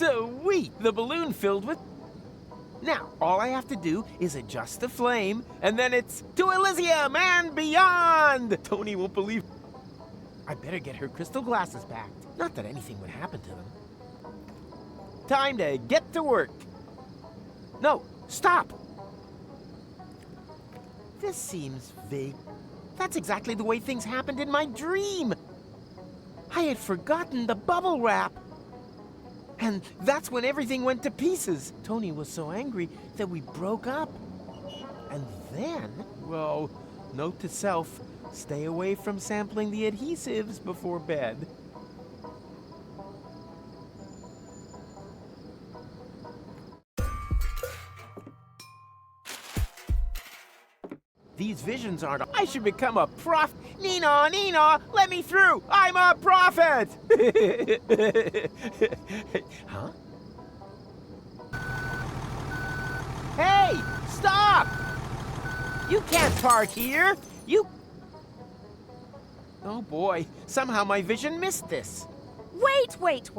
Sweet! The balloon filled with... Now, all I have to do is adjust the flame, and then it's to Elysium and beyond! Tony won't believe... I better get her crystal glasses back. Not that anything would happen to them. Time to get to work. No, stop! This seems vague. That's exactly the way things happened in my dream. I had forgotten the bubble wrap. And that's when everything went to pieces. Tony was so angry that we broke up. And then, well, note to self, stay away from sampling the adhesives before bed. These visions aren't... I should become a prof... Nina, let me through! I'm a prophet! Huh? Hey, stop! You can't park here! Oh boy, somehow my vision missed this. Wait.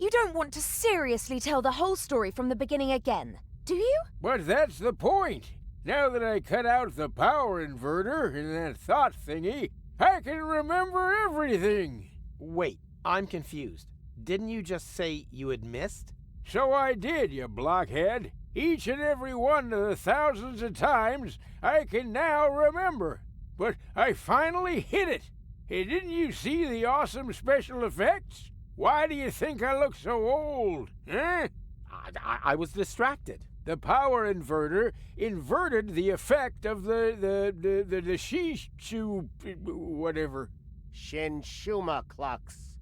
You don't want to seriously tell the whole story from the beginning again, do you? But that's the point. Now that I cut out the power inverter in that thought thingy, I can remember everything. Wait, I'm confused. Didn't you just say you had missed? So I did, you blockhead. Each and every one of the thousands of times I can now remember. But I finally hit it. Hey, didn't you see the awesome special effects? Why do you think I look so old, eh? I was distracted. The power inverter inverted the effect of the shishu whatever. Shinshuma Klux.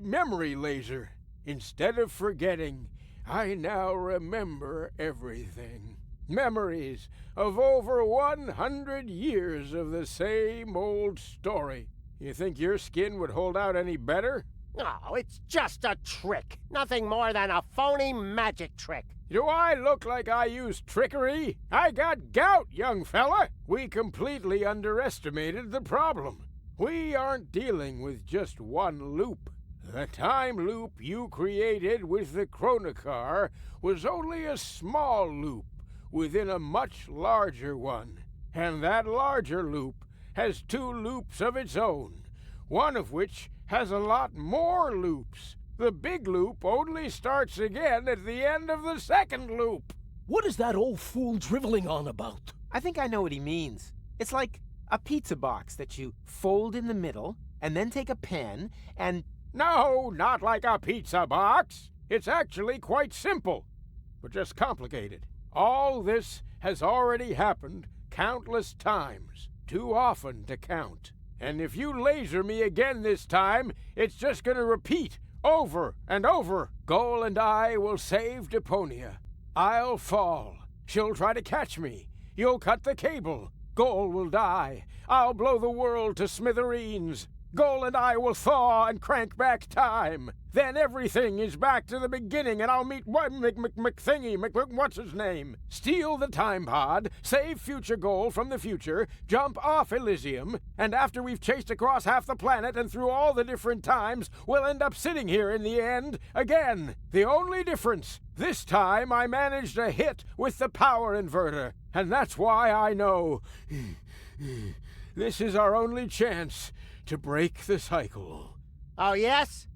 Memory laser. Instead of forgetting, I now remember everything. Memories of over 100 years of the same old story. You think your skin would hold out any better? Oh, it's just a trick. Nothing more than a phony magic trick. Do I look like I use trickery? I got gout, young fella. We completely underestimated the problem. We aren't dealing with just one loop. The time loop you created with the Chronocar was only a small loop within a much larger one. And that larger loop has two loops of its own, one of which has a lot more loops. The big loop only starts again at the end of the second loop. What is that old fool driveling on about? I think I know what he means. It's like a pizza box that you fold in the middle and then take a pen and... No, not like a pizza box. It's actually quite simple, but just complicated. All this has already happened countless times, too often to count. And if you laser me again this time, it's just gonna repeat over and over. Goal and I will save Deponia. I'll fall. She'll try to catch me. You'll cut the cable. Goal will die. I'll blow the world to smithereens. Goal and I will thaw and crank back time. Then everything is back to the beginning, and I'll meet what's his name? Steal the time pod, save future Goal from the future, jump off Elysium, and after we've chased across half the planet and through all the different times, we'll end up sitting here in the end again. The only difference, this time I managed a hit with the power inverter, and that's why I know this is our only chance to break the cycle. Oh, yes?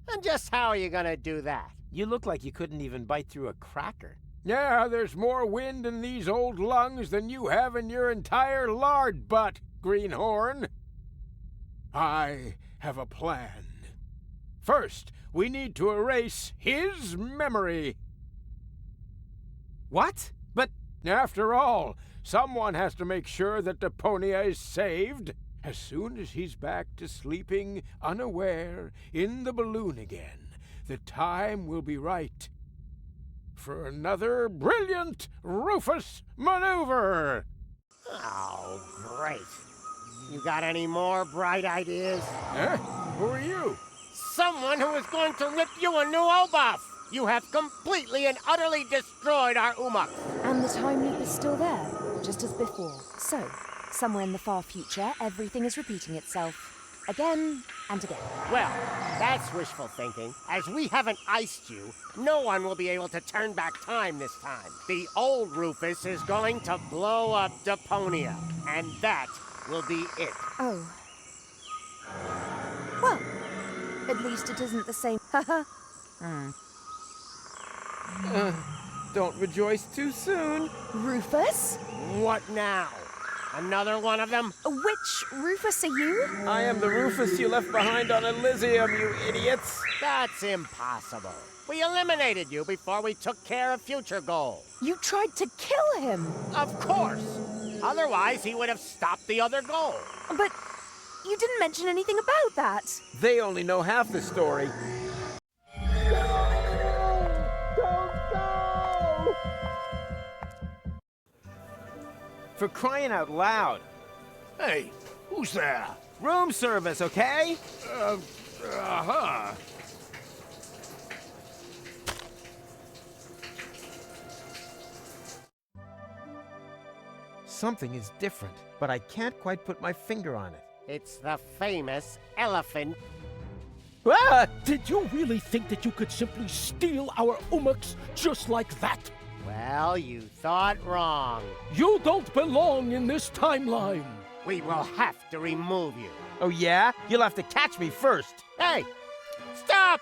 And just how are you gonna do that? You look like you couldn't even bite through a cracker. Yeah, there's more wind in these old lungs than you have in your entire lard butt, Greenhorn. I have a plan. First, we need to erase his memory. What? But... After all, someone has to make sure that Deponia is saved. As soon as he's back to sleeping unaware in the balloon again, the time will be right for another brilliant Rufus maneuver. Oh, great. You got any more bright ideas? Huh? Who are you? Someone who is going to rip you a new O-buff. You have completely and utterly destroyed our Umux. And the time loop is still there, just as before. So, somewhere in the far future, everything is repeating itself. again and again. Well, that's wishful thinking. As we haven't iced you, no one will be able to turn back time this time. The old Rufus is going to blow up Deponia, and that will be it. Oh. Well, at least it isn't the same. Haha. Don't rejoice too soon. Rufus? What now? Another one of them? Which Rufus are you? I am the Rufus you left behind on Elysium, you idiots. That's impossible. We eliminated you before we took care of future goals. You tried to kill him. Of course. Otherwise, he would have stopped the other goal. But you didn't mention anything about that. They only know half the story. For crying out loud. Hey, who's there? Room service, okay? Uh-huh. Something is different, but I can't quite put my finger on it. It's the famous elephant. Ah! Did you really think that you could simply steal our Umux just like that? Well, you thought wrong. You don't belong in this timeline. We will have to remove you. Oh yeah? You'll have to catch me first. Hey! Stop!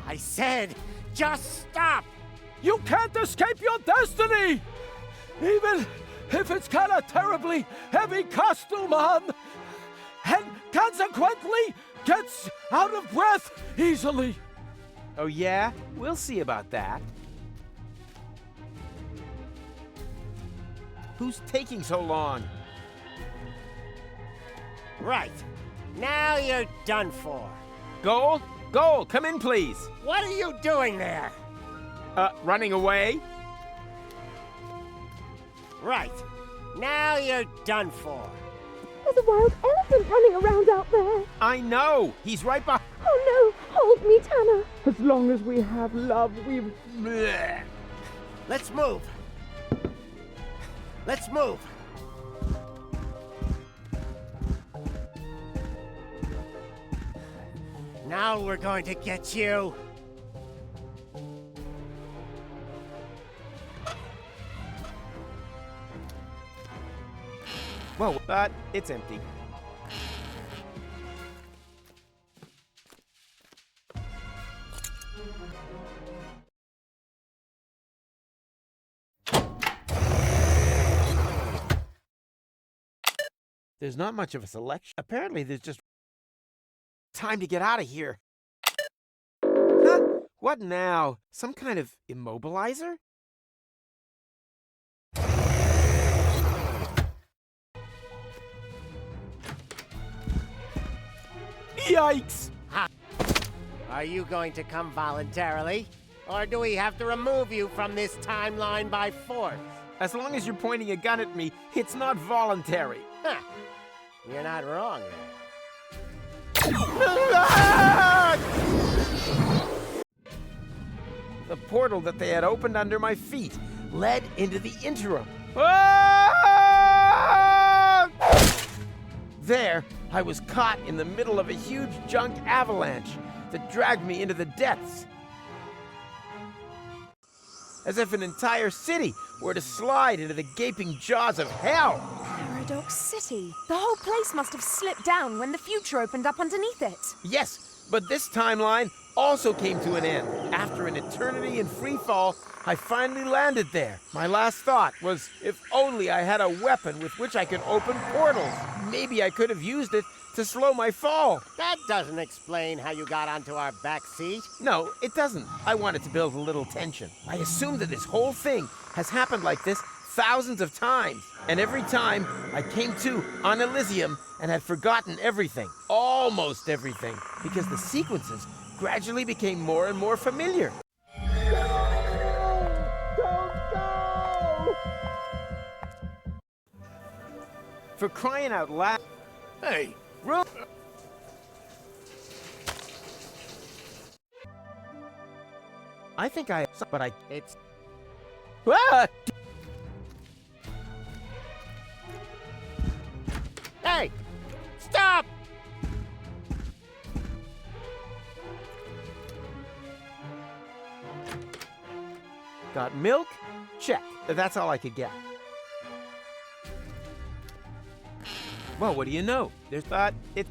I said, just stop! You can't escape your destiny! Even if it's got a terribly heavy costume on, and consequently gets out of breath easily. Oh yeah? We'll see about that. Who's taking so long? Right. Now you're done for. Goal? Goal, come in please. What are you doing there? Running away? Right. Now you're done for. There's a wild elephant running around out there. I know! He's right behind. Oh no, hold me, Tanner. As long as we have love, we've... Bleh. Let's move. Let's move. Now we're going to get you. Whoa, but it's empty. There's not much of a selection. Apparently, there's just time to get out of here. Huh? What now? Some kind of immobilizer? Yikes! Are you going to come voluntarily? Or do we have to remove you from this timeline by force? As long as you're pointing a gun at me, it's not voluntary. Huh. You're not wrong there. The portal that they had opened under my feet led into the interim. There, I was caught in the middle of a huge junk avalanche that dragged me into the depths. As if an entire city were to slide into the gaping jaws of hell. Paradox City. The whole place must have slipped down when the future opened up underneath it. Yes, but this timeline also came to an end. After an eternity in free fall, I finally landed there. My last thought was, if only I had a weapon with which I could open portals. Maybe I could have used it to slow my fall. That doesn't explain how you got onto our back seat. No, it doesn't. I wanted to build a little tension. I assume that this whole thing has happened like this thousands of times. And every time I came to on Elysium and had forgotten everything, almost everything, because the sequences gradually became more and more familiar. For crying out loud. Hey, I think I... But I... It's... Ah! Hey! Stop! Got milk? Check. That's all I could get. Well, what do you know? There's that... It...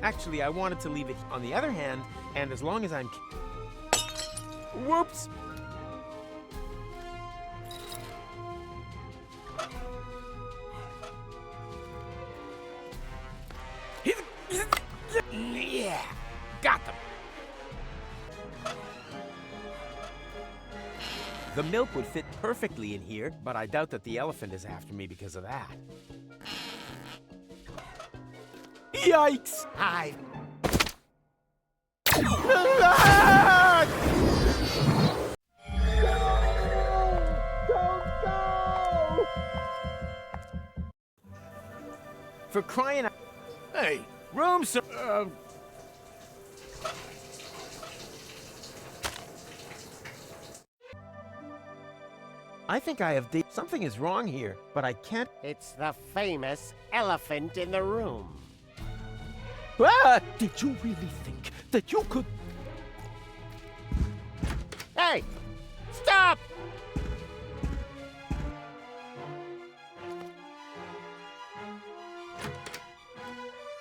Actually, I wanted to leave it on the other hand, and as long as I'm... Whoops! Yeah! Got them! The milk would fit perfectly in here, but I doubt that the elephant is after me because of that. Yikes! I... For crying out... Hey, room ser- I think I have... Something is wrong here, but I can't... It's the famous elephant in the room. Ah! Did you really think that you could... Hey! Stop!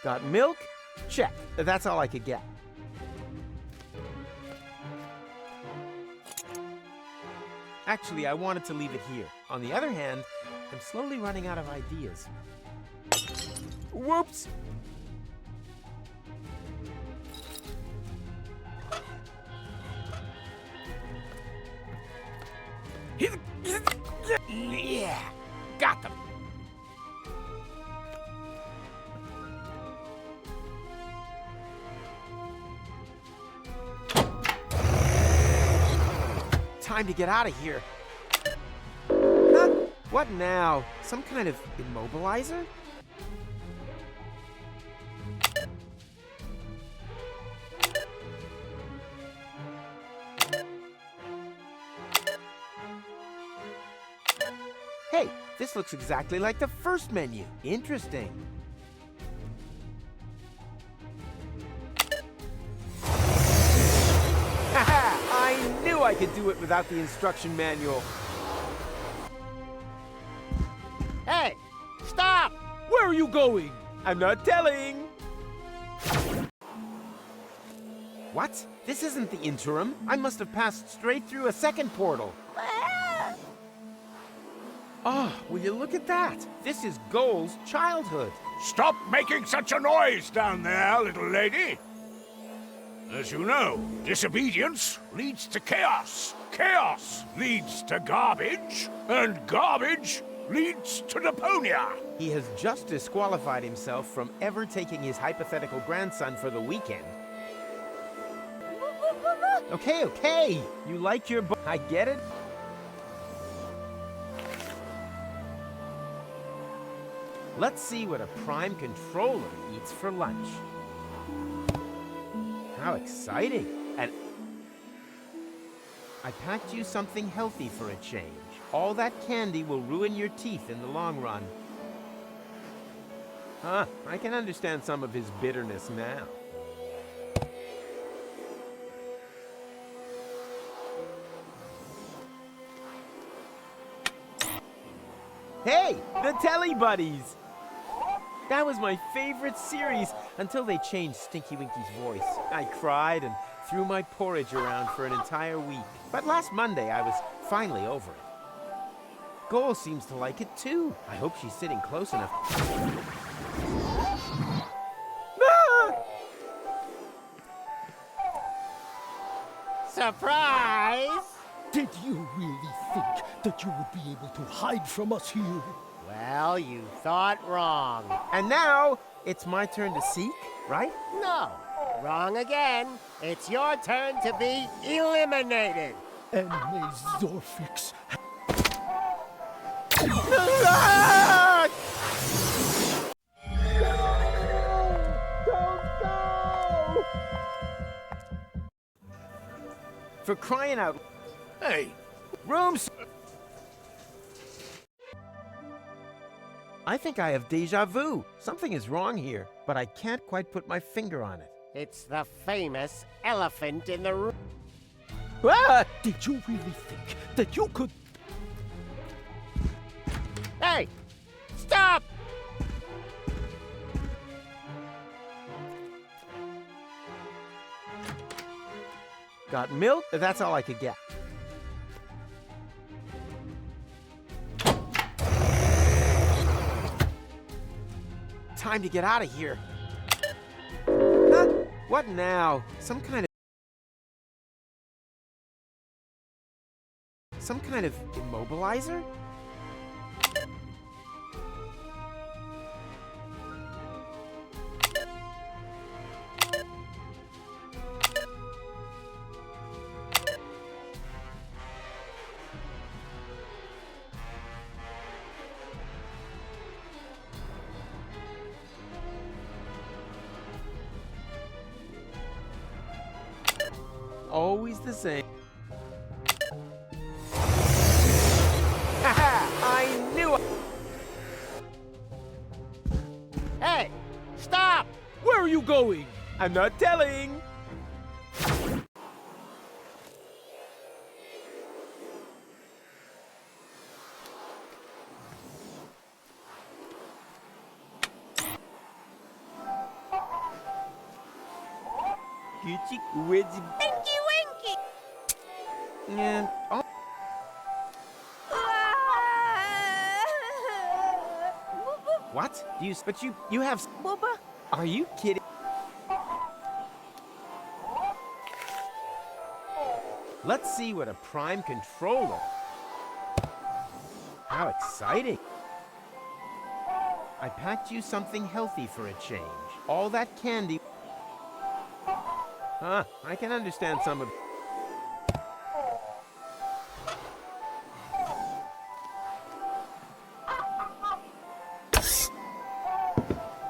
Got milk? Check. That's all I could get. Actually, I wanted to leave it here. On the other hand, I'm slowly running out of ideas. Whoops! Yeah! Got them! Time to get out of here. Huh? What now? Some kind of immobilizer? Hey, this looks exactly like the first menu. Interesting. I knew I could do it without the instruction manual. Hey! Stop! Where are you going? I'm not telling. What? This isn't the interim. I must have passed straight through a second portal. Oh, will you look at that? This is Goal's childhood. Stop making such a noise down there, little lady! As you know, disobedience leads to chaos. Chaos leads to garbage, and garbage leads to Deponia. He has just disqualified himself from ever taking his hypothetical grandson for the weekend. Okay, okay. You like your I get it. Let's see what a prime controller eats for lunch. How exciting. And I packed you something healthy for a change. All that candy will ruin your teeth in the long run. Huh, I can understand some of his bitterness now. Hey, the Telly Buddies! That was my favorite series until they changed Stinky Winky's voice. I cried and threw my porridge around for an entire week. But last Monday, I was finally over it. Goal seems to like it too. I hope she's sitting close enough. Ah! Surprise! Did you really think that you would be able to hide from us here? Well, you thought wrong. And now, it's my turn to seek, right? No, wrong again. It's your turn to be eliminated. And may Zorfix Ah! For crying out... Hey, Rooms... I think I have deja vu. Something is wrong here, but I can't quite put my finger on it. It's the famous elephant in the room. Ah! Did you really think that you could... Hey! Stop! Got milk? That's all I could get. Time to get out of here. Huh? What now? Some kind of immobilizer? Always the same. Haha! I knew it! Hey! Stop! Where are you going? I'm not telling! Gucci, Widgy, Winky Winky! and oh, what? But you have. Bubba? Are you kidding? Let's see what a prime controller. How exciting! I packed you something healthy for a change. All that candy. Huh, I can understand some of...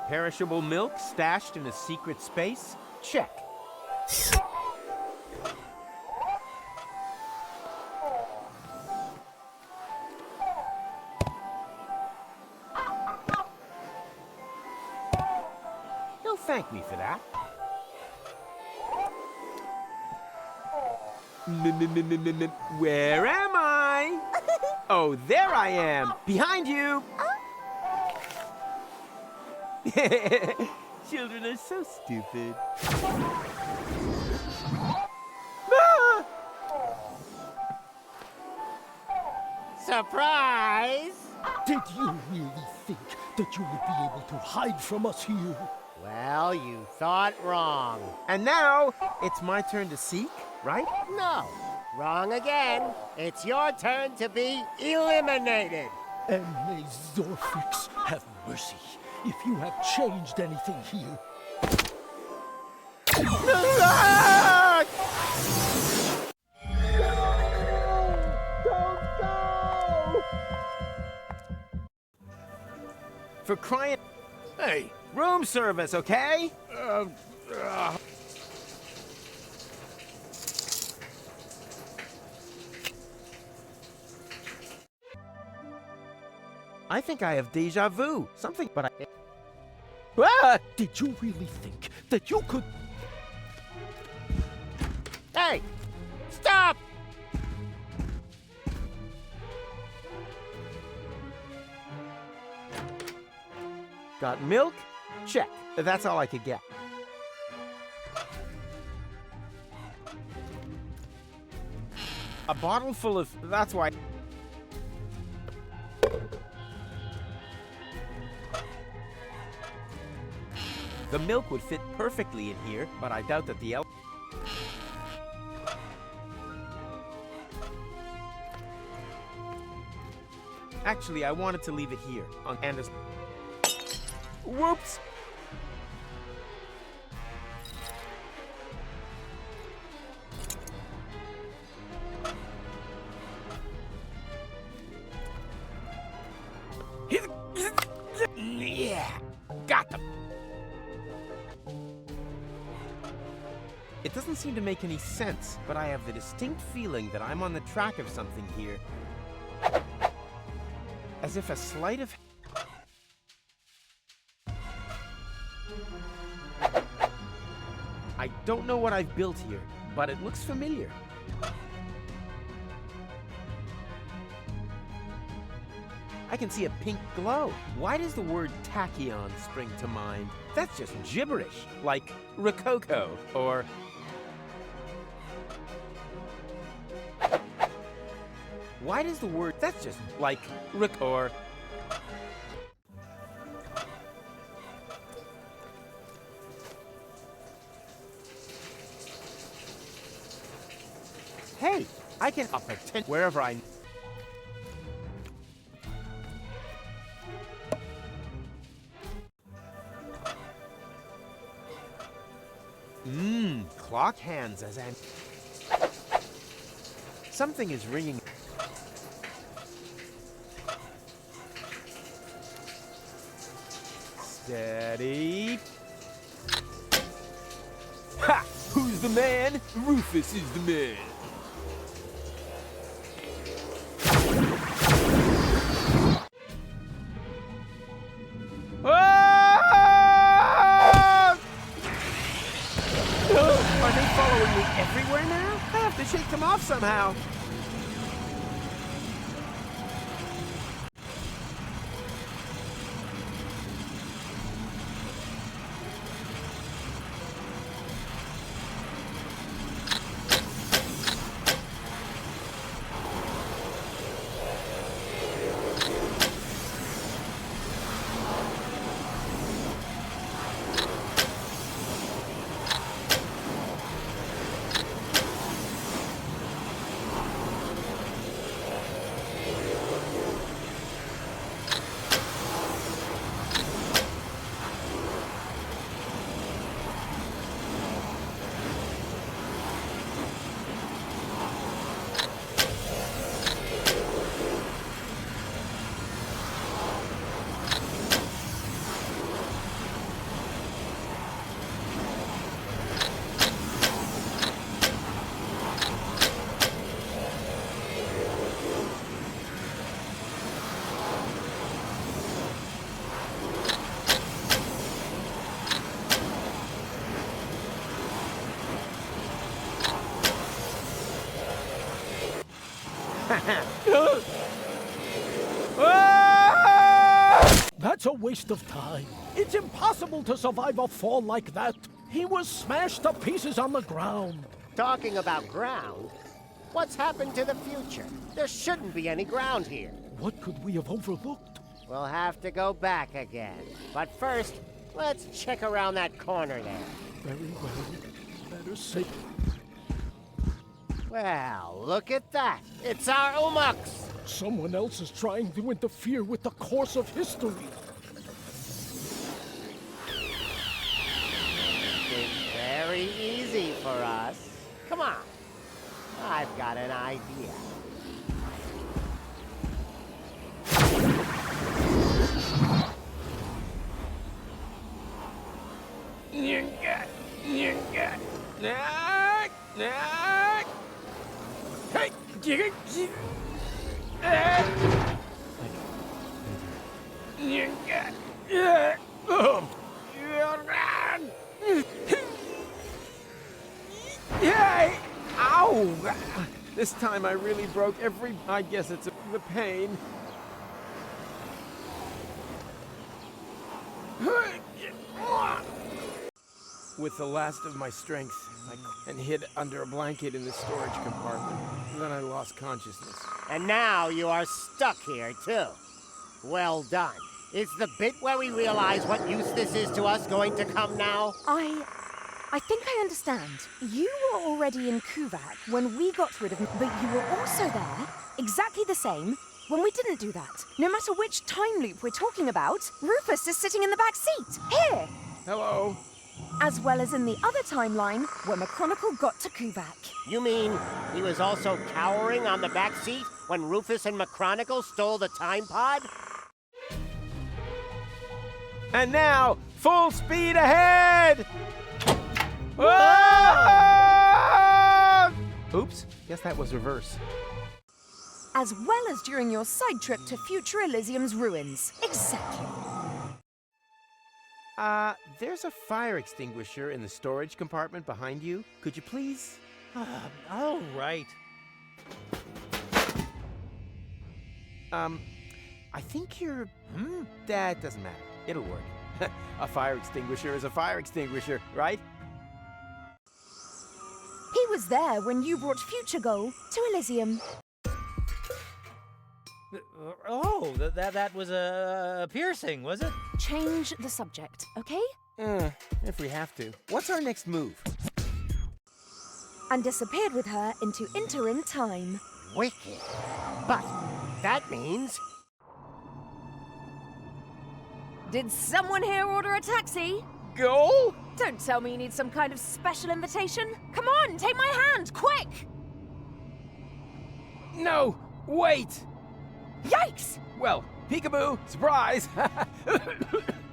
Perishable milk stashed in a secret space? Check. He'll thank me for that. Where am I? Oh, there I am. Behind you. Children are so stupid. Ah! Surprise! Did you really think that you would be able to hide from us here? Well, you thought wrong. And now, it's my turn to seek, right? No, wrong again. It's your turn to be eliminated. And may Zorfix have mercy if you have changed anything here. Ah! Don't go! For crying... hey, Room service, okay? I think I have deja vu. Something, but I... Ah! Did you really think that you could... Hey! Stop! Got milk? Check. That's all I could get. A bottle full of... That's why... The milk would fit perfectly in here, but I doubt that the Actually, I wanted to leave it here on Candace. Whoops! Yeah, got them. It doesn't seem to make any sense, but I have the distinct feeling that I'm on the track of something here. As if a sleight of... I don't know what I've built here, but it looks familiar. I can see a pink glow. Why does the word tachyon spring to mind? That's just gibberish, like rococo or... Why does the word... That's just like or... Hey, I can up a tent wherever I... Clock hands as I'm... Something is ringing. Steady. Ha! Who's the man? Rufus is the man. Are they following me everywhere now? I have to shake them off somehow. That's a waste of time. It's impossible to survive a fall like that. He was smashed to pieces on the ground. Talking about ground, what's happened to the future? There shouldn't be any ground here. What could we have overlooked? We'll have to go back again. But first, let's check around that corner there. Very well. Better safe. Well, look at that. It's our Umux. Someone else is trying to interfere with the course of history. It's very easy for us. Come on. I've got an idea. Ow! This time I really broke every... I guess it's the pain. With the last of my strength, and hid under a blanket in the storage compartment. Then I lost consciousness. And now you are stuck here, too. Well done. Is the bit where we realize what use this is to us going to come now? I think I understand. You were already in Kuvak when we got rid of him, but you were also there, exactly the same, when we didn't do that. No matter which time loop we're talking about, Rufus is sitting in the back seat. Here! Hello? As well as in the other timeline, where McChronicle got to Kuvak. You mean he was also cowering on the back seat when Rufus and McChronicle stole the time pod? And now, full speed ahead! Whoa! Oops, guess that was reverse. As well as during your side trip to future Elysium's ruins. Exactly. There's a fire extinguisher in the storage compartment behind you. Could you please? All right. I think you're... That doesn't matter. It'll work. A fire extinguisher is a fire extinguisher, right? He was there when you brought Future Goal to Elysium. Oh, that was a piercing, was it? Change the subject, okay? If we have to. What's our next move? And disappeared with her into interim time. Wicked. But that means... Did someone here order a taxi? Goal? Don't tell me you need some kind of special invitation. Come on, take my hand, quick! No, wait! Yikes! Well, peekaboo, surprise!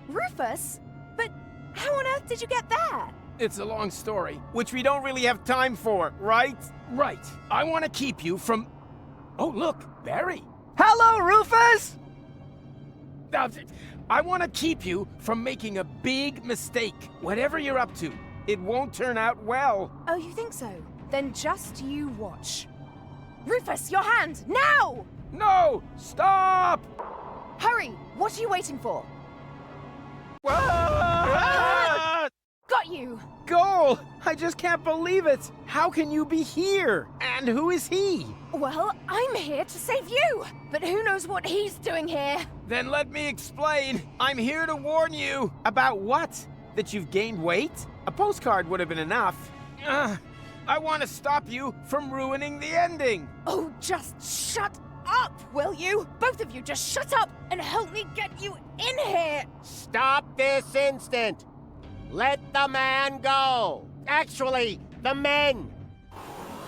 Rufus? But how on earth did you get there? It's a long story, which we don't really have time for, right? Right. I want to keep you from... Oh, look, Barry. Hello, Rufus! I want to keep you from making a big mistake. Whatever you're up to, it won't turn out well. Oh, you think so? Then just you watch. Rufus, your hand, now! No! Stop! Hurry! What are you waiting for? Ah! Got you! Goal! I just can't believe it! How can you be here? And who is he? Well, I'm here to save you, but who knows what he's doing here? Then let me explain. I'm here to warn you. About what? That you've gained weight? A postcard would have been enough. I want to stop you from ruining the ending. Oh, just shut up, will you? Both of you just shut up and help me get you in here! Stop this instant! Let the man go! Actually, the men!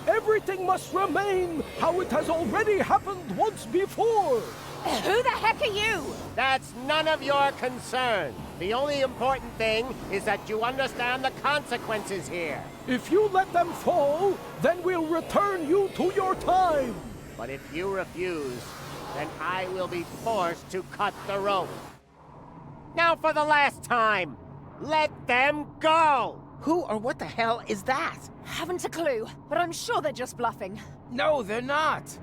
Everything must remain how it has already happened once before. Who the heck are you? That's none of your concern. The only important thing is that you understand the consequences here. If you let them fall, then we'll return you to your time. But if you refuse, then I will be forced to cut the rope. Now for the last time, let them go! Who or what the hell is that? Haven't a clue, but I'm sure they're just bluffing. No, they're not.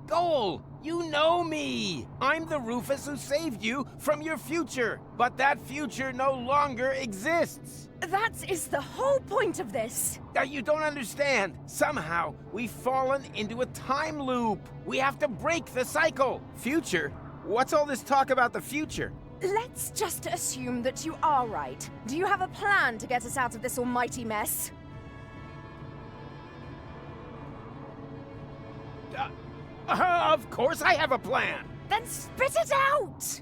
Goal, you know me. I'm the Rufus who saved you from your future. But that future no longer exists. That is the whole point of this. You don't understand. Somehow, we've fallen into a time loop. We have to break the cycle. Future? What's all this talk about the future? Let's just assume that you are right. Do you have a plan to get us out of this almighty mess? Of course I have a plan. Then spit it out!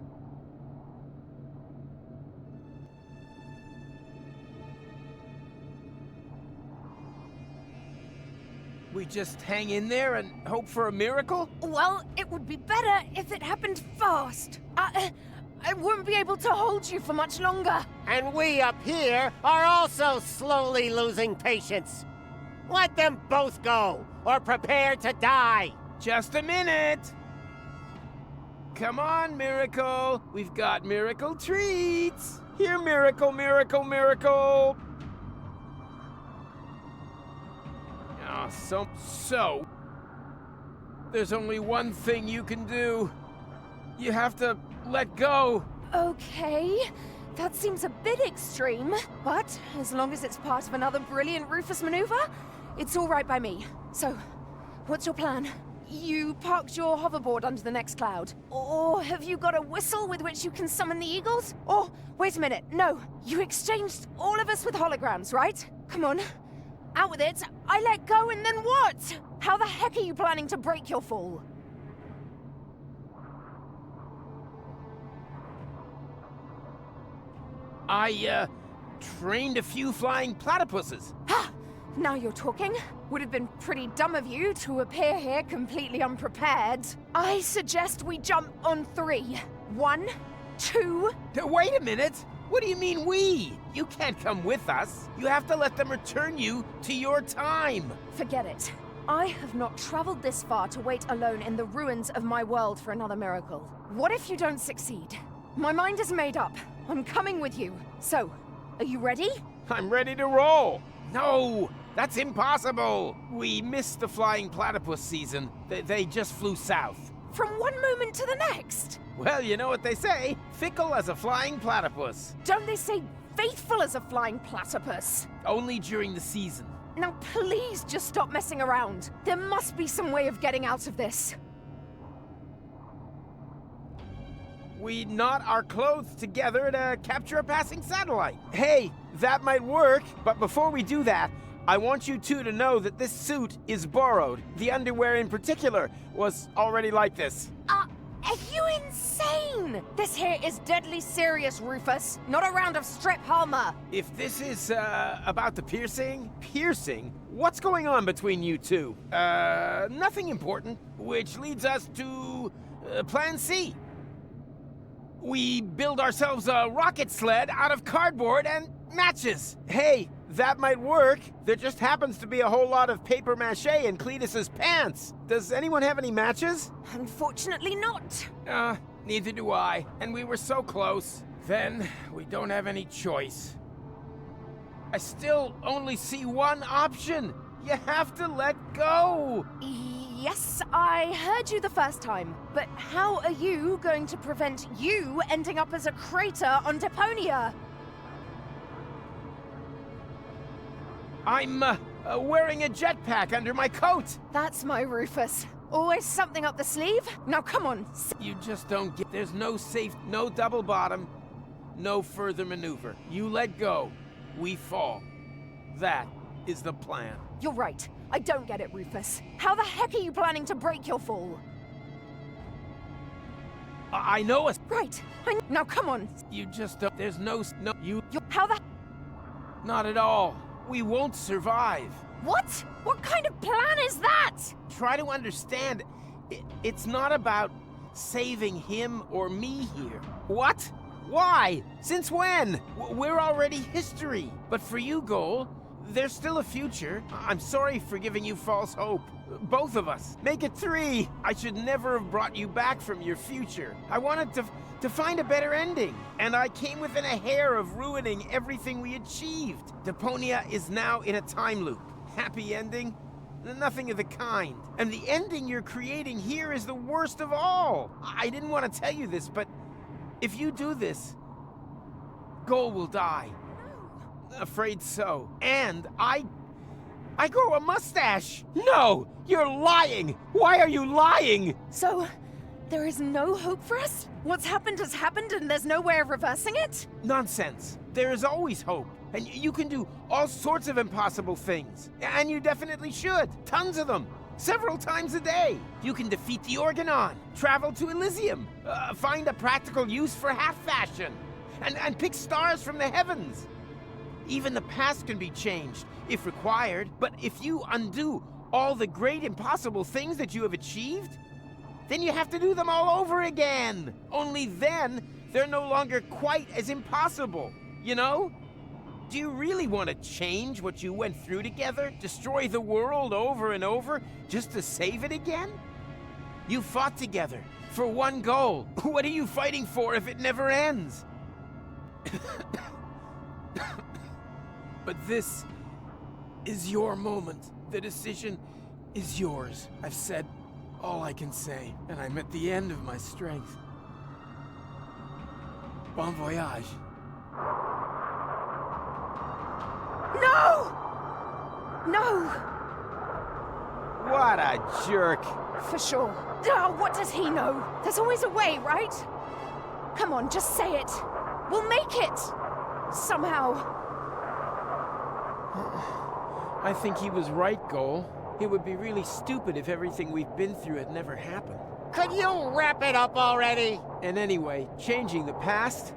We just hang in there and hope for a miracle? Well, it would be better if it happened fast. I won't be able to hold you for much longer. And we up here are also slowly losing patience. Let them both go, or prepare to die. Just a minute. Come on, Miracle. We've got miracle treats. Here, Miracle, Miracle, Miracle. Oh, so... There's only one thing you can do. You have to let go. Okay, that seems a bit extreme, but as long as it's part of another brilliant Rufus maneuver, it's all right by me. So, what's your plan? You parked your hoverboard under the next cloud. Or have you got a whistle with which you can summon the eagles? Or, wait a minute, no, you exchanged all of us with holograms, right? Come on, out with it. I let go and then what? How the heck are you planning to break your fall? I, trained a few flying platypuses. Ha! Now you're talking. Would have been pretty dumb of you to appear here completely unprepared. I suggest we jump on 3. 1, 2... Wait a minute! What do you mean we? You can't come with us. You have to let them return you to your time. Forget it. I have not traveled this far to wait alone in the ruins of my world for another miracle. What if you don't succeed? My mind is made up. I'm coming with you. So, are you ready? I'm ready to roll. No, that's impossible. We missed the flying platypus season. They just flew south. From one moment to the next. Well, you know what they say, fickle as a flying platypus. Don't they say faithful as a flying platypus? Only during the season. Now please just stop messing around. There must be some way of getting out of this. We knot our clothes together to capture a passing satellite. Hey, that might work, but before we do that, I want you two to know that this suit is borrowed. The underwear in particular was already like this. Are you insane? This here is deadly serious, Rufus. Not a round of strip Halma. If this is, about the piercing? Piercing? What's going on between you two? Nothing important, which leads us to, Plan C. We build ourselves a rocket sled out of cardboard and matches. Hey, that might work. There just happens to be a whole lot of paper mache in Cletus's pants. Does anyone have any matches? Unfortunately not. Neither do I. And we were so close. Then we don't have any choice. I still only see one option. You have to let go. Yes, I heard you the first time. But how are you going to prevent you ending up as a crater on Deponia? I'm, wearing a jetpack under my coat. That's my Rufus. Always something up the sleeve? Now come on. You just don't get... There's no safe, no double bottom, no further maneuver. You let go, we fall. That is the plan. You're right. I don't get it, Rufus. How the heck are you planning to break your fall? I know us. Right. Now come on. You just don't... There's no... How the... Not at all. We won't survive. What? What kind of plan is that? Try to understand. It's not about saving him or me here. What? Why? Since when? We're already history. But for you, Goal, there's still a future. I'm sorry for giving you false hope. Both of us. Make it 3. I should never have brought you back from your future. I wanted to find a better ending, and I came within a hair of ruining everything we achieved. Deponia is now in a time loop. Happy ending? Nothing of the kind. And the ending you're creating here is the worst of all. I didn't want to tell you this, but if you do this, Goal will die. Afraid so. And I grow a mustache. No, you're lying. Why are you lying? So, there is no hope for us? What's happened has happened and there's no way of reversing it? Nonsense. There is always hope. And you can do all sorts of impossible things. And you definitely should. Tons of them. Several times a day. You can defeat the Organon, travel to Elysium, find a practical use for half fashion, and pick stars from the heavens. Even the past can be changed, if required. But if you undo all the great impossible things that you have achieved, then you have to do them all over again. Only then, they're no longer quite as impossible, you know? Do you really want to change what you went through together? Destroy the world over and over just to save it again? You fought together for one goal. What are you fighting for if it never ends? But this is your moment. The decision is yours. I've said all I can say, and I'm at the end of my strength. Bon voyage. No! No! What a jerk. For sure. Oh, what does he know? There's always a way, right? Come on, just say it. We'll make it! Somehow. I think he was right, Goal. It would be really stupid if everything we've been through had never happened. Could you wrap it up already? And anyway, changing the past?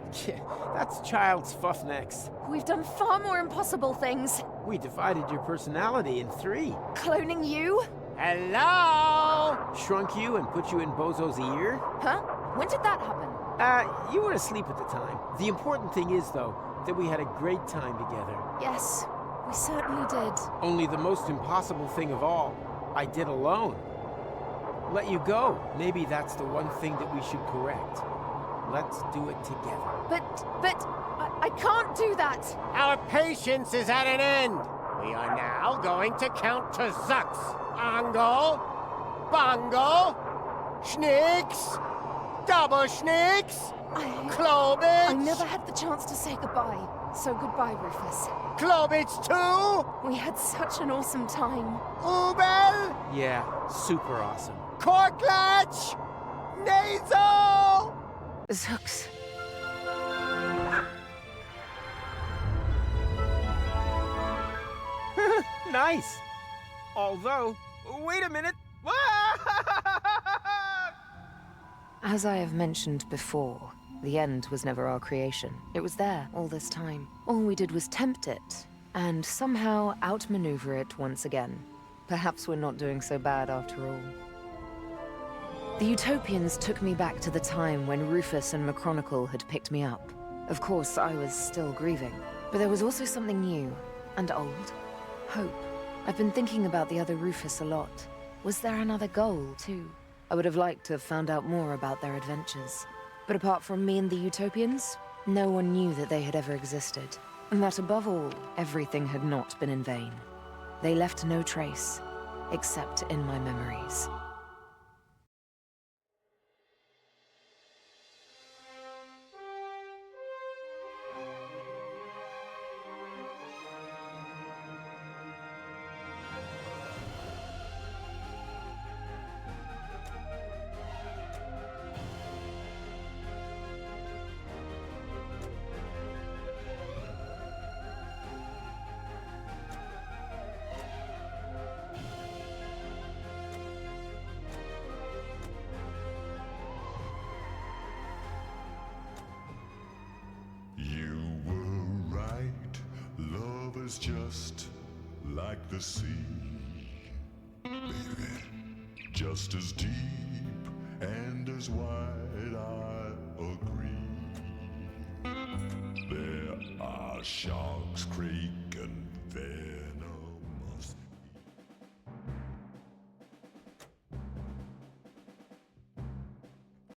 That's child's fuff next. We've done far more impossible things. We divided your personality in 3. Cloning you? Hello? Shrunk you and put you in Bozo's ear? Huh? When did that happen? You were asleep at the time. The important thing is, though, that we had a great time together. Yes, we certainly did. Only the most impossible thing of all I did alone. Let you go. Maybe that's the one thing that we should correct. Let's do it together. But I can't do that. Our patience is at an end. We are now going to count to Zux. Angle, Bongo, Schnicks, Double Schnicks, Klobitz. I never had the chance to say goodbye. So goodbye, Rufus. Klobitz 2, We had such an awesome time. Ubel, Yeah, super awesome. Korklatch, Nasal. Zux. Nice. Although, wait a minute. As I have mentioned before, the end was never our creation. It was there all this time. All we did was tempt it, and somehow outmaneuver it once again. Perhaps we're not doing so bad after all. The Utopians took me back to the time when Rufus and McChronicle had picked me up. Of course, I was still grieving, but there was also something new and old. Hope. I've been thinking about the other Rufus a lot. Was there another goal, too? I would have liked to have found out more about their adventures. But apart from me and the Utopians, no one knew that they had ever existed. And that above all, everything had not been in vain. They left no trace, except in my memories. You were right, love is just like the sea, baby, just as deep and as wide, I agree. There are sharks, crake, and venom